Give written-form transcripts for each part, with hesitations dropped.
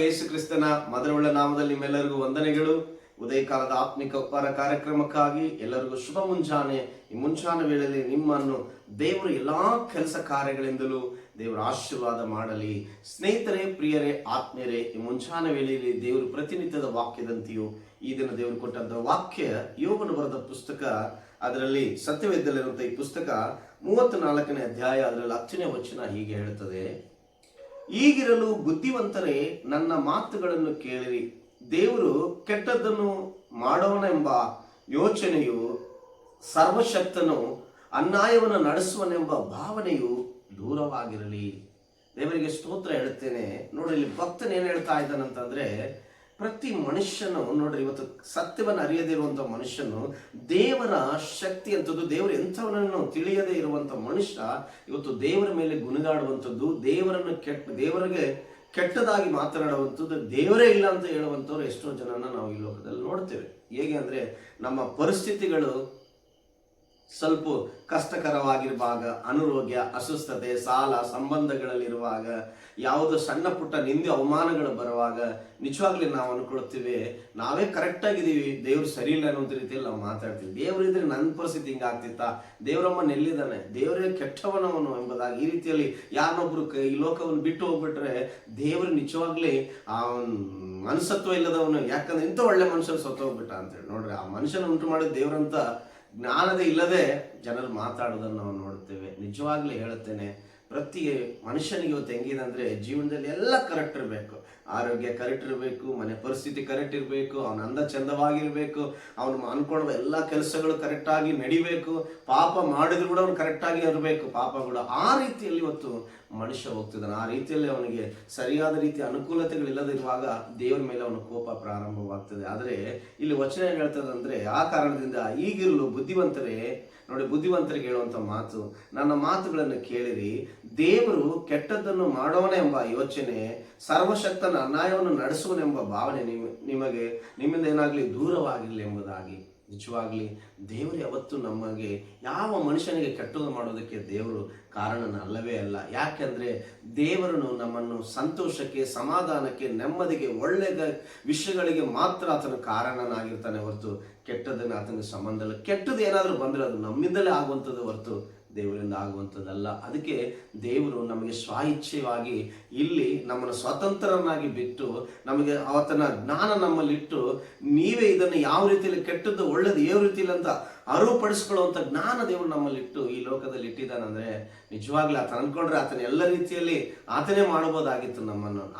ಯೇಸು ಕ್ರಿಸ್ತನ ಮಧುರವುಳ್ಳ ನಾಮದಲ್ಲಿ ನಿಮ್ಮೆಲ್ಲರಿಗೂ ವಂದನೆಗಳು. ಉದಯಕಾಲದ ಆತ್ಮಿಕ ಉಪಹಾರ ಕಾರ್ಯಕ್ರಮಕ್ಕಾಗಿ ಎಲ್ಲರಿಗೂ ಶುಭ ಮುಂಜಾನೆ. ಈ ಮುಂಜಾನೆ ವೇಳೆಯಲ್ಲಿ ನಿಮ್ಮನ್ನು ದೇವರು ಎಲ್ಲಾ ಕೆಲಸ ಕಾರ್ಯಗಳಿಂದಲೂ ದೇವರ ಆಶೀರ್ವಾದ ಮಾಡಲಿ. ಸ್ನೇಹಿತರೆ, ಪ್ರಿಯರೇ, ಆತ್ಮೀಯರೇ, ಈ ಮುಂಜಾನೆ ವೇಳೆಯಲ್ಲಿ ದೇವರು ಪ್ರತಿನಿತ್ಯದ ವಾಕ್ಯದಂತೆಯೂ ಈ ದಿನ ದೇವರು ಕೊಟ್ಟಂತಹ ವಾಕ್ಯ ಯೋಬನು ಬರೆದ ಪುಸ್ತಕ, ಅದರಲ್ಲಿ ಸತ್ಯವೇದದಲ್ಲಿರುವಂತಹ ಈ ಪುಸ್ತಕ 34ನೇ ಅಧ್ಯಾಯ, ಅದರಲ್ಲಿ 10ನೇ ವಚನ ಹೀಗೆ ಹೇಳುತ್ತದೆ: ಈಗಿರಲು ಬುದ್ಧಿವಂತರೇ ನನ್ನ ಮಾತುಗಳನ್ನು ಕೇಳಿರಿ. ದೇವರು ಕೆಟ್ಟದ್ದನ್ನು ಮಾಡೋನೆಂಬ ಯೋಚನೆಯು, ಸರ್ವಶಕ್ತನು ಅನ್ಯಾಯವನ್ನು ನಡೆಸುವನೆಂಬ ಭಾವನೆಯು ದೂರವಾಗಿರಲಿ. ದೇವರಿಗೆ ಸ್ತೋತ್ರ ಹೇಳುತ್ತೇನೆ. ನೋಡ್ರಿ, ಇಲ್ಲಿ ಭಕ್ತನ ಏನ್ ಹೇಳ್ತಾ ಇದ್ದಾನಂತಂದ್ರೆ, ಪ್ರತಿ ಮನುಷ್ಯನು ನೋಡ್ರಿ, ಇವತ್ತು ಸತ್ಯವನ್ನು ಅರಿಯದಿರುವಂತ ಮನುಷ್ಯನು, ದೇವರ ಶಕ್ತಿ ಅಂತದ್ದು, ದೇವರು ಎಂಥವನನ್ನು ತಿಳಿಯದೇ ಇರುವಂತ ಮನುಷ್ಯ ಇವತ್ತು ದೇವರ ಮೇಲೆ ಗುಣಗಾಡುವಂಥದ್ದು, ದೇವರಿಗೆ ಕೆಟ್ಟದಾಗಿ ಮಾತನಾಡುವಂಥದ್ದು, ದೇವರೇ ಇಲ್ಲ ಅಂತ ಹೇಳುವಂಥವ್ರು ಎಷ್ಟೋ ಜನನ ನಾವು ಈ ಲೋಕದಲ್ಲಿ ನೋಡ್ತೇವೆ. ಹೇಗೆ ಅಂದ್ರೆ, ನಮ್ಮ ಪರಿಸ್ಥಿತಿಗಳು ಸ್ವಲ್ಪ ಕಷ್ಟಕರವಾಗಿರುವಾಗ, ಅನಾರೋಗ್ಯ, ಅಸ್ವಸ್ಥತೆ, ಸಾಲ, ಸಂಬಂಧಗಳಲ್ಲಿರುವಾಗ, ಯಾವುದೋ ಸಣ್ಣ ಪುಟ್ಟ ನಿಂದೆ ಅವಮಾನಗಳು ಬರುವಾಗ ನಿಜವಾಗ್ಲಿ ನಾವು ಅನ್ಕೊಳ್ತೀವಿ ನಾವೇ ಕರೆಕ್ಟ್ ಆಗಿದ್ದೀವಿ, ದೇವ್ರು ಸರಿ ಇಲ್ಲ ಅನ್ನೋ ರೀತಿಯಲ್ಲಿ ನಾವು ಮಾತಾಡ್ತೀವಿ. ದೇವ್ರಿದ್ರೆ ನನ್ನ ಪರಿಸ್ಥಿತಿ ಹಿಂಗಾಗ್ತಿತ್ತಾ, ದೇವರಮ್ಮ ನೆಲ್ಲಿದ್ದಾನೆ, ದೇವರೇ ಕೆಟ್ಟವನವನು ಎಂಬುದಾಗಿ ಈ ರೀತಿಯಲ್ಲಿ ಯಾರನ್ನೊಬ್ರು ಈ ಲೋಕವನ್ನು ಬಿಟ್ಟು ಹೋಗ್ಬಿಟ್ರೆ ದೇವರು ನಿಜವಾಗ್ಲಿ ಆ ಮನಸತ್ವ ಇಲ್ಲದವನು. ಯಾಕಂದ್ರೆ ಇಂಥ ಒಳ್ಳೆ ಮನುಷ್ಯನ ಸತ್ತೋಗ್ಬಿಟ್ಟ ಅಂತೇಳಿ. ನೋಡ್ರಿ, ಆ ಮನುಷ್ಯನ ಉಂಟು ಮಾಡಿದ ದೇವರಂತ ಜ್ಞಾನದೇ ಇಲ್ಲದೆ ಜನರು ಮಾತಾಡೋದನ್ನು ನಾವು ನೋಡ್ತೇವೆ. ನಿಜವಾಗ್ಲೂ ಹೇಳುತ್ತೇನೆ, ಪ್ರತಿ ಮನುಷ್ಯನಿಗೆ ಇವತ್ತು ಹೆಂಗಿದೆ ಅಂದ್ರೆ, ಜೀವನದಲ್ಲಿ ಎಲ್ಲ ಕರೆಕ್ಟ್ ಇರಬೇಕು. ಆರೋಗ್ಯ ಕರೆಕ್ಟ್ ಇರಬೇಕು, ಮನೆ ಪರಿಸ್ಥಿತಿ ಕರೆಕ್ಟ್ ಇರಬೇಕು, ಅವನ ಅಂದ ಚಂದವಾಗಿರ್ಬೇಕು, ಅವನು ಅನ್ಕೊಳ್ಳುವ ಎಲ್ಲ ಕೆಲಸಗಳು ಕರೆಕ್ಟ್ ಆಗಿ ನಡಿಬೇಕು, ಪಾಪ ಮಾಡಿದ್ರು ಕೂಡ ಅವನು ಕರೆಕ್ಟ್ ಆಗಿ ಇರಬೇಕು, ಪಾಪ ಕೂಡ. ಆ ರೀತಿಯಲ್ಲಿ ಇವತ್ತು ಮನುಷ್ಯ ಹೋಗ್ತಿದ್ದಾನೆ. ಆ ರೀತಿಯಲ್ಲಿ ಅವನಿಗೆ ಸರಿಯಾದ ರೀತಿಯ ಅನುಕೂಲತೆಗಳಿಲ್ಲದಿರುವಾಗ ದೇವರ ಮೇಲೆ ಅವನ ಕೋಪ ಪ್ರಾರಂಭವಾಗ್ತದೆ. ಆದರೆ ಇಲ್ಲಿ ವಚನ ಏನ್ ಹೇಳ್ತದೆ ಅಂದ್ರೆ, ಆ ಕಾರಣದಿಂದ ಈಗಿರಲು ಬುದ್ಧಿವಂತರೇ, ನೋಡಿ, ಬುದ್ಧಿವಂತರಿಗೆ ಹೇಳುವಂತ ಮಾತು, ನನ್ನ ಮಾತುಗಳನ್ನು ಕೇಳಿರಿ. ದೇವರು ಕೆಟ್ಟದ್ದನ್ನು ಮಾಡೋಣ ಎಂಬ ಯೋಚನೆ, ಸರ್ವಶಕ್ತನ ಅನ್ಯಾಯವನ್ನು ನಡೆಸುವನೆಂಬ ಭಾವನೆ ನಿಮ್ಮಿಂದ ಏನಾಗ್ಲಿ ದೂರವಾಗಿರಲಿ ಎಂಬುದಾಗಿ. ನಿಜವಾಗ್ಲಿ ದೇವರು ಯಾವತ್ತು ನಮಗೆ, ಯಾವ ಮನುಷ್ಯನಿಗೆ ಕೆಟ್ಟದ್ದು ಮಾಡೋದಕ್ಕೆ ದೇವರು ಕಾರಣನ ಅಲ್ಲವೇ ಅಲ್ಲ. ಯಾಕೆಂದ್ರೆ ದೇವರನ್ನು ನಮ್ಮನ್ನು ಸಂತೋಷಕ್ಕೆ, ಸಮಾಧಾನಕ್ಕೆ, ನೆಮ್ಮದಿಗೆ, ಒಳ್ಳೆಯ ವಿಷಯಗಳಿಗೆ ಮಾತ್ರ ಆತನ ಕಾರಣನಾಗಿರ್ತಾನೆ ಹೊರತು ಕೆಟ್ಟದನ್ನು ಆತನಿಗೆ ಸಂಬಂಧ ಇಲ್ಲ. ಕೆಟ್ಟದ್ದು ಏನಾದರೂ ಬಂದ್ರೆ ಅದು ನಮ್ಮಿಂದಲೇ ಆಗುವಂಥದ್ದು ಹೊರತು ದೇವರಿಂದ ಆಗುವಂಥದ್ದಲ್ಲ. ಅದಕ್ಕೆ ದೇವರು ನಮಗೆ ಸ್ವ-ಇಚ್ಛೆಯಾಗಿ ಇಲ್ಲಿ ನಮ್ಮನ್ನು ಸ್ವತಂತ್ರರನ್ನಾಗಿ ಬಿಟ್ಟು, ನಮಗೆ ಆತನ ಜ್ಞಾನ ನಮ್ಮಲ್ಲಿಟ್ಟು, ನೀವೇ ಇದನ್ನು ಯಾವ ರೀತಿಯಲ್ಲಿ ಕೆಟ್ಟದ್ದು ಒಳ್ಳೇದು ಯಾವ ರೀತಿಯಲ್ಲಿ ಅಂತ ಅರಿವುಪಡಿಸ್ಕೊಳ್ಳುವಂಥ ಜ್ಞಾನ ದೇವರು ನಮ್ಮಲ್ಲಿಟ್ಟು ಈ ಲೋಕದಲ್ಲಿ ಇಟ್ಟಿದ್ದಾನಂದ್ರೆ, ನಿಜವಾಗ್ಲೂ ಆತನ ಅನ್ಕೊಂಡ್ರೆ ಆತನ ಎಲ್ಲ ರೀತಿಯಲ್ಲಿ ಆತನೇ ಮಾಡಬಹುದಾಗಿತ್ತು,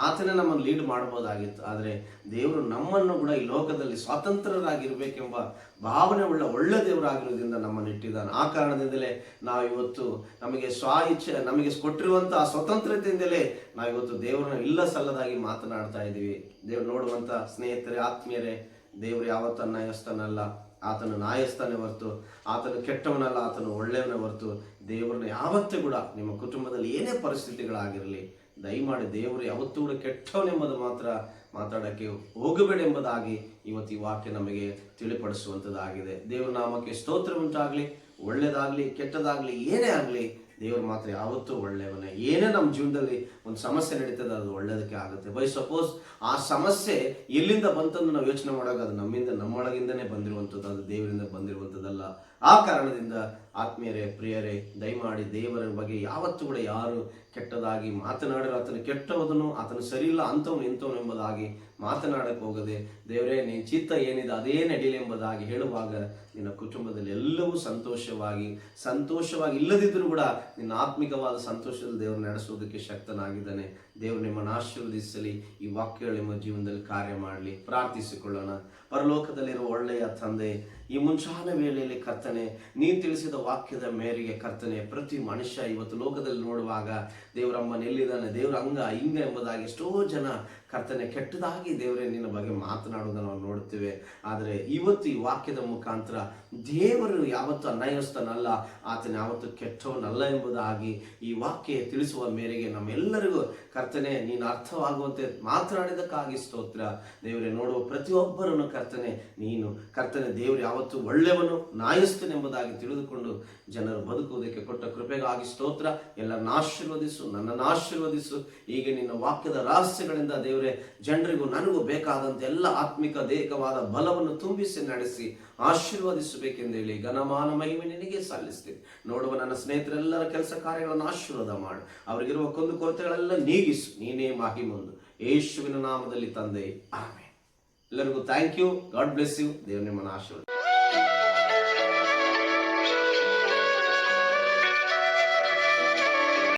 ಆತನೇ ನಮ್ಮನ್ನು ಲೀಡ್ ಮಾಡಬಹುದಾಗಿತ್ತು. ಆದರೆ ದೇವರು ನಮ್ಮನ್ನು ಕೂಡ ಈ ಲೋಕದಲ್ಲಿ ಸ್ವತಂತ್ರರಾಗಿರ್ಬೇಕೆಂಬ ಭಾವನೆ ಉಳ್ಳ ಒಳ್ಳೆ ದೇವರಾಗಿರೋದ್ರಿಂದ ನಮ್ಮನ್ನು ಇಟ್ಟಿದ್ದಾನೆ. ಆ ಕಾರಣದಿಂದಲೇ ನಾವು ಇವತ್ತು ನಮಗೆ ಸ್ವ-ಇಚ್ಛೆ ನಮಗೆ ಕೊಟ್ಟಿರುವಂತಹ ಸ್ವತಂತ್ರತೆಯಿಂದಲೇ ನಾವು ಇವತ್ತು ದೇವರನ್ನ ಇಲ್ಲ ಸಲ್ಲದಾಗಿ ಮಾತನಾಡ್ತಾ ಇದ್ದೀವಿ. ದೇವ್ರು ನೋಡುವಂತ ಸ್ನೇಹಿತರೆ, ಆತ್ಮೀಯರೇ, ದೇವರು ಯಾವತ್ತೂ ಅನ್ಯಾಯಸ್ಥನಲ್ಲ, ಆತನು ನ್ಯಾಯಸ್ಥಾನೇ ಹೊರತು ಆತನು ಕೆಟ್ಟವನಲ್ಲ, ಆತನು ಒಳ್ಳೆಯವನೇ ಹೊರತು ದೇವರನ್ನ ಯಾವತ್ತೂ ಕೂಡ ನಿಮ್ಮ ಕುಟುಂಬದಲ್ಲಿ ಏನೇ ಪರಿಸ್ಥಿತಿಗಳಾಗಿರಲಿ, ದಯಮಾಡಿ ದೇವರು ಯಾವತ್ತೂ ಕೂಡ ಕೆಟ್ಟವನೆಂಬುದು ಮಾತ್ರ ಮಾತಾಡೋಕ್ಕೆ ಹೋಗಬೇಡ ಎಂಬುದಾಗಿ ಇವತ್ತು ಈ ವಾಕ್ಯ ನಮಗೆ ತಿಳಿಪಡಿಸುವಂಥದ್ದಾಗಿದೆ. ದೇವರ ನಾಮಕ್ಕೆ ಸ್ತೋತ್ರ ಉಂಟಾಗಲಿ. ಒಳ್ಳೇದಾಗ್ಲಿ ಕೆಟ್ಟದಾಗ್ಲಿ ಏನೇ ಆಗಲಿ, ದೇವರು ಮಾತ್ರ ಯಾವತ್ತೂ ಒಳ್ಳೆಯವನೇ. ಏನೇ ನಮ್ಮ ಜೀವನದಲ್ಲಿ ಒಂದು ಸಮಸ್ಯೆ ನಡೀತದೆ, ಅದು ಒಳ್ಳೇದಕ್ಕೆ ಆಗುತ್ತೆ. ಬೈ ಸಪೋಸ್ ಆ ಸಮಸ್ಯೆ ಎಲ್ಲಿಂದ ಬಂತಂದು ನಾವು ಯೋಚನೆ ಮಾಡುವಾಗ ಅದು ನಮ್ಮೊಳಗಿಂದನೇ ಬಂದಿರುವಂಥದ್ದು, ಅದು ದೇವರಿಂದ ಬಂದಿರುವಂಥದ್ದಲ್ಲ. ಆ ಕಾರಣದಿಂದ ಆತ್ಮೀಯರೇ, ಪ್ರಿಯರೇ, ದಯಮಾಡಿ ದೇವರ ಬಗ್ಗೆ ಯಾವತ್ತೂ ಕೂಡ ಯಾರು ಕೆಟ್ಟದಾಗಿ ಮಾತನಾಡಿರೋ, ಆತನು ಕೆಟ್ಟವದನು, ಆತನು ಸರಿ ಇಲ್ಲ, ಅಂಥವನು ಇಂಥವನು ಎಂಬುದಾಗಿ ಮಾತನಾಡಕ್ಕೆ ಹೋಗದೆ, ದೇವರೇ ನಿನ್ನ ಚಿತ್ತ ಏನಿದೆ ಅದೇ ನಡೀಲಿ ಎಂಬುದಾಗಿ ಹೇಳುವಾಗ ನಿನ್ನ ಕುಟುಂಬದಲ್ಲಿ ಎಲ್ಲವೂ ಸಂತೋಷವಾಗಿ ಇಲ್ಲದಿದ್ದರೂ ಕೂಡ ನಿನ್ನ ಆತ್ಮಿಕವಾದ ಸಂತೋಷದಲ್ಲಿ ದೇವರು ನಡೆಸುವುದಕ್ಕೆ ಶಕ್ತನಾಗಿದ್ದಾನೆ. ದೇವರು ನಿಮ್ಮನ್ನು ಆಶೀರ್ವದಿಸಲಿ. ಈ ವಾಕ್ಯಗಳು ನಿಮ್ಮ ಜೀವನದಲ್ಲಿ ಕಾರ್ಯ ಮಾಡಲಿ. ಪ್ರಾರ್ಥಿಸಿಕೊಳ್ಳೋಣ. ಪರಲೋಕದಲ್ಲಿರುವ ಒಳ್ಳೆಯ ತಂದೆ, ಈ ಮುಂಚಾನ ವೇಳೆಯಲ್ಲಿ ಕರ್ತನೆ, ನೀನು ತಿಳಿಸಿದ ವಾಕ್ಯದ ಮೇರೆಗೆ ಕರ್ತನೆ, ಪ್ರತಿ ಮನುಷ್ಯ ಇವತ್ತು ಲೋಕದಲ್ಲಿ ನೋಡುವಾಗ ದೇವರಮ್ಮ ನೆಲ್ಲಿದ್ದಾನೆ, ದೇವರ ಹಂಗ ಹಿಂಗ ಎಂಬುದಾಗಿ ಎಷ್ಟೋ ಜನ ಕರ್ತನೆ ಕೆಟ್ಟದಾಗಿ ದೇವರೇ ನಿನ್ನ ಬಗ್ಗೆ ಮಾತನಾಡುವುದನ್ನು ನಾವು ನೋಡ್ತೇವೆ. ಆದರೆ ಇವತ್ತು ಈ ವಾಕ್ಯದ ಮುಖಾಂತರ ದೇವರು ಯಾವತ್ತು ಅನ್ಯಾಯಸ್ಥನಲ್ಲ, ಆತನ ಯಾವತ್ತು ಕೆಟ್ಟವನಲ್ಲ ಎಂಬುದಾಗಿ ಈ ವಾಕ್ಯ ತಿಳಿಸುವ ಮೇರೆಗೆ ನಮ್ಮೆಲ್ಲರಿಗೂ ಕರ್ತನೆ ನೀನು ಅರ್ಥವಾಗುವಂತೆ ಮಾತನಾಡಿದಕ್ಕಾಗಿ ಸ್ತೋತ್ರ. ದೇವರೇ, ನೋಡುವ ಪ್ರತಿಯೊಬ್ಬರನ್ನು ಕರ್ತನೆ ನೀನು ಕರ್ತನೆ ದೇವರು ಯಾವತ್ತು ಒಳ್ಳೆಯವನು, ನ್ಯಾಯಸ್ಥನೆಂಬುದಾಗಿ ತಿಳಿದುಕೊಂಡು ಜನರು ಬದುಕುವುದಕ್ಕೆ ಕೊಟ್ಟ ಕೃಪೆಗಾಗಿ ಸ್ತೋತ್ರ. ಎಲ್ಲರನ್ನ ಆಶೀರ್ವದಿಸು, ನನ್ನನ್ನು ಆಶೀರ್ವದಿಸು. ಈಗ ನಿನ್ನ ವಾಕ್ಯದ ರಹಸ್ಯಗಳಿಂದ ದೇವರು ದೇವರೇ, ಜನರಿಗೂ ನನಗೂ ಬೇಕಾದಂತೆ ಎಲ್ಲ ಆತ್ಮಿಕ ದೇಹವಾದ ಬಲವನ್ನು ತುಂಬಿಸಿ ನಡೆಸಿ ಆಶೀರ್ವದಿಸಬೇಕೆಂದೇಳಿ ಘನಮಾನ ಮಹಿಮೆ ನಿನಗೆ ಸಲ್ಲಿಸ್ತೀನಿ. ನೋಡುವ ನನ್ನ ಸ್ನೇಹಿತರೆಲ್ಲರ ಕೆಲಸ ಕಾರ್ಯಗಳನ್ನು ಆಶೀರ್ವಾದ ಮಾಡು, ಅವರಿಗಿರುವ ಕುಂದು ಕೊರತೆಗಳೆಲ್ಲ ನೀಗಿಸು, ನೀನೇ ಮಹಿಮುಂದು ಯೇಸುವಿನ ನಾಮದಲ್ಲಿ ತಂದೆ, ಆಮೆನ್. ಎಲ್ಲರಿಗೂ thank you. God bless you. ದೇವರು ನಿಮ್ಮನ್ನು ಆಶೀರ್ವದಿಸಲಿ.